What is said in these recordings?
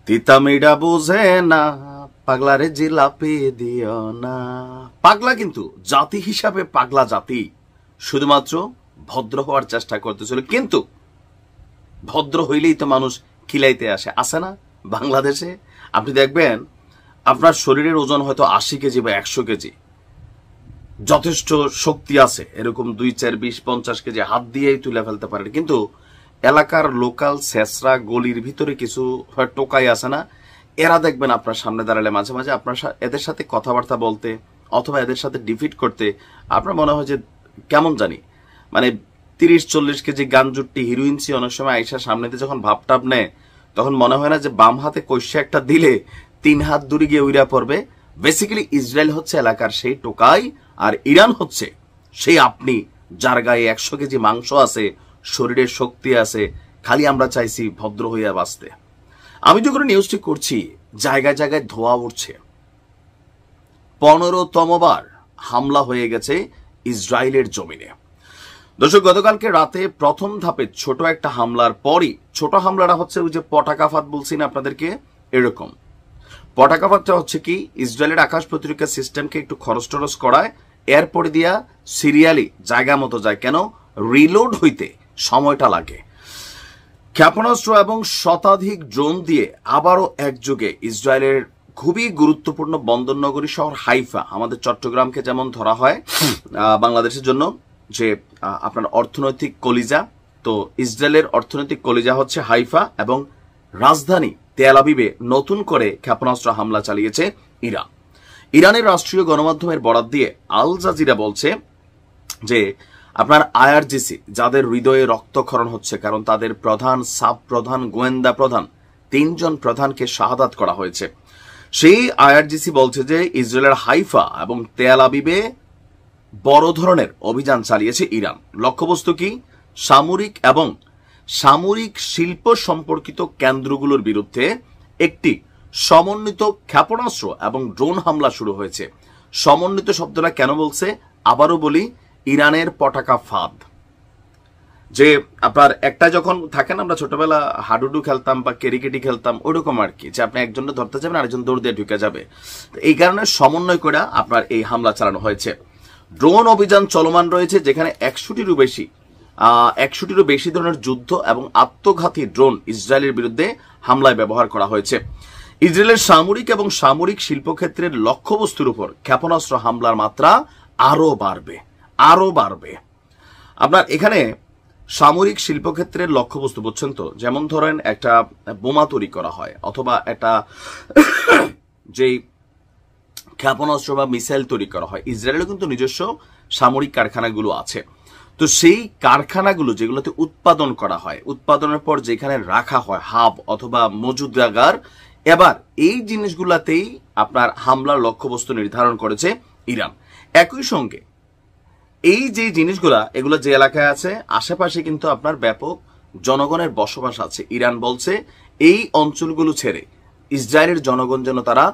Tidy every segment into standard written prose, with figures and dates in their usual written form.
তিতামিডা বুঝে না, পাগলারে জিলাপি দিও না। পাগলা কিন্তু জাতি হিসাবে পাগলা জাতি, শুধুমাত্র ভদ্র হওয়ার চেষ্টা করতেছিল, কিন্তু ভদ্র হইলেই তো মানুষ খিলাইতে আসে না বাংলাদেশে। আপনি দেখবেন আপনার শরীরের ওজন হয়তো 80 কেজি বা 100 কেজি, যথেষ্ট শক্তি আছে, এরকম 2, 4, 20, 50 কেজি হাত দিয়েই তুলে ফেলতে পারেন, কিন্তু এলাকার লোকাল শেষরা গলির ভিতরে কিছু টোকাই আছে না, এরা দেখবেন আপনার সামনে দাঁড়ালে মাঝে মাঝে আপনার এদের সাথে কথাবার্তা বলতে অথবা এদের সাথে ডিফিট করতে আপনার মনে হয় যে কেমন জানি, মানে 30-40 কেজি গানজুট্টি হিরোইনসি অনেক সময় আইসার সামনে দিয়ে যখন ভাবটাপ নেয় তখন মনে হয় না যে বাম হাতে কষে একটা দিলে 3 হাত দূরে গিয়ে উইরা পড়বে। বেসিক্যালি ইসরায়েল হচ্ছে এলাকার সেই টোকাই, আর ইরান হচ্ছে সেই আপনি যার গায়ে 100 কেজি মাংস আছে, শরীরের শক্তি আছে, খালি আমরা চাইছি ভদ্র হইয়া বাঁচতে। আমি যখন নিউজটি করছি জায়গায় জায়গায় ধোয়া উঠছে, 15তম বার হামলা হয়ে গেছে ইসরায়েলের জমিনে। দর্শক, গতকালকে রাতে প্রথম ধাপে ছোট একটা হামলার পরই, ছোট হামলাটা হচ্ছে ওই যে পটাকাফাত বলছি না আপনাদেরকে, এরকম পটাকাফাতটা হচ্ছে কি ইসরায়েলের আকাশ প্রতিরক্ষা সিস্টেমকে একটু খরচ টরচ করায়, এরপরে দিয়া সিরিয়ালি জায়গা মতো যায়, কেন রিলোড হইতে সময়টা লাগে। ক্ষেপণাস্ত্র এবং শতাধিক ড্রোন দিয়ে আবারও একযোগে ইসরায়েলের খুবই গুরুত্বপূর্ণ বন্দরনগরী শহর হাইফা, আমাদের চট্টগ্রামকে যেমন ধরা হয় বাংলাদেশের জন্য যে আপনার অর্থনৈতিক কলিজা, তো ইসরায়েলের অর্থনৈতিক কলিজা হচ্ছে হাইফা, এবং রাজধানী তেল আবিবে নতুন করে ক্ষেপণাস্ত্র হামলা চালিয়েছে ইরান। ইরানের রাষ্ট্রীয় গণমাধ্যমের বরাত দিয়ে আল জাজিরা বলছে যে আপনার আইআরজিসি, যাদের হৃদয়ে রক্তক্ষরণ হচ্ছে কারণ তাদের প্রধান, সাব প্রধান, গোয়েন্দা প্রধান, 3 জন প্রধানকে শাহাদাত করা হয়েছে, সেই আইআরজিসি বলছে যে ইসরায়েলের হাইফা এবং তেল আবিবে বড় ধরনের অভিযান চালিয়েছে ইরান। লক্ষ্যবস্তু কি? সামরিক এবং সামরিক শিল্প সম্পর্কিত কেন্দ্রগুলোর বিরুদ্ধে একটি সমন্বিত ক্ষেপণাস্ত্র এবং ড্রোন হামলা শুরু হয়েছে। সমন্বিত শব্দটা কেন বলছে আবারও বলি, ইরানের পটাকা ফাঁদ, যে আপনার একটা যখন থাকেন আমরা ছোটবেলা হাডুডু খেলতাম বা কেরিকেটি খেলতাম, ওইরকম আর কি, যে আপনি একজনকে ধরতে যাবেন আরেকজন দৌড় দিয়ে ঢুকে যাবে, এই কারণে সমন্বয় করে আপনার এই হামলা চালানো হয়েছে। ড্রোন অভিযান চলমান রয়েছে, যেখানে 100টিরও বেশি ধরনের যুদ্ধ এবং আত্মঘাতী ড্রোন ইসরায়েলের বিরুদ্ধে হামলায় ব্যবহার করা হয়েছে। ইসরায়েলের সামরিক এবং সামরিক শিল্পক্ষেত্রের লক্ষ্যবস্তুর উপর ক্ষেপণাস্ত্র হামলার মাত্রা আরো বাড়বে। আপনার এখানে সামরিক শিল্পক্ষেত্রের লক্ষ্যবস্তু বুঝছেন তো, যেমন ধরেন একটা বোমা তৈরি করা হয় অথবা একটা যেই ক্ষেপণাস্ত্র বা মিসাইল তৈরি করা হয়, ইসরায়েলের কিন্তু নিজস্ব সামরিক কারখানাগুলো আছে। তো সেই কারখানাগুলো যেগুলোতে উৎপাদন করা হয়, উৎপাদনের পর যেখানে রাখা হয় হাব অথবা মজুদাগার, এবার এই জিনিসগুলাতেই আপনার হামলার লক্ষ্যবস্তু নির্ধারণ করেছে ইরান। একই সঙ্গে এই যে জিনিসগুলা, এগুলো যে এলাকায় আছে আশেপাশে কিন্তু আপনার ব্যাপক জনগণের বসবাস আছে। ইরান বলছে এই অঞ্চলগুলো ছেড়ে ইসরায়েলের জনগণ যেন তারা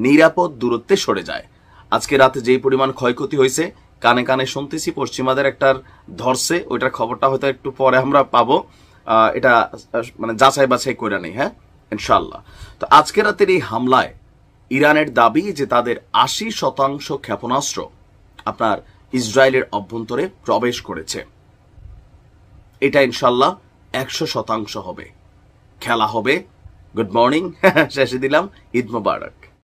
নিরাপদ দূরত্বে সরে যায়। আজকে রাতে যেই পরিমাণ ক্ষয়ক্ষতি হয়েছে কানে কানে শুনতেছি, পশ্চিমাদের একটার ধরছে, ওইটার খবরটা হয়তো একটু পরে আমরা পাবো, এটা মানে যাচাই বাছাই করে নেই, হ্যাঁ ইনশাল্লাহ। তো আজকে রাতের এই হামলায় ইরানের দাবি যে তাদের 80% ক্ষেপণাস্ত্র আপনার ইসরায়েলের অভ্যন্তরে প্রবেশ করেছে। এটা ইনশাল্লাহ 100% হবে, খেলা হবে। গুড মর্নিং, শেষে দিলাম ঈদ মোবারক।